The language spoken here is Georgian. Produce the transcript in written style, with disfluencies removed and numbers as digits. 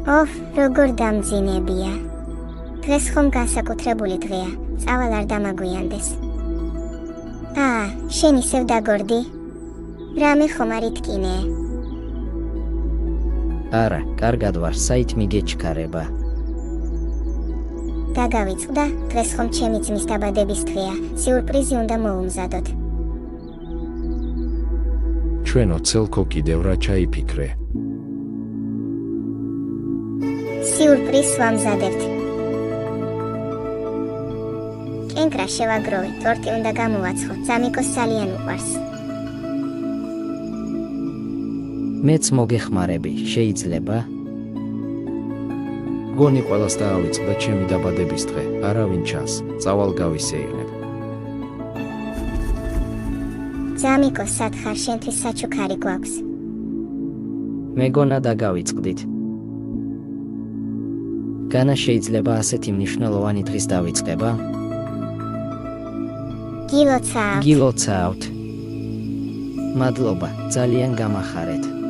ოჰ, როგორ დამძინებია. დღეს ხომ განსაკუთრებული დღეა, წავალ არ დამაგვიანდეს. შენ ისევ დაგორდი? რამე ხომ არ იტკინე? არა, კარგად ვარ, საით მიგეჩქარება. დაგავიწყდა, დღეს ხომ ჩემი ძმის დაბადების დღეა, სიურპრიზი უნდა მოუმზადოთ. ჩვენო ცელქო კიდევ რა ჩაიფიქრე? სიურპრიზს ვამზადებთ. კენკრა შევაგროვე, ტორტი უნდა გამოვაცხო, ძამიკოს ძალიან უყვარს. მეც მოგეხმარები, შეიძლება? გონი ყველას დაავიწყდა ჩემი დაბადების დღე, არავინ ჩანს, წავალ გავისეირნებ. ძამიკო, სათხარ შენთვის საჩუქარი გვაქვს. მეგონა დაგავიწყდით. განა შეიძლება ასეთი მნიშვნელოვანი დღის დავიწყება? გილოცავთ. გილოცავთ. მადლობა, ძალიან გამახარეთ.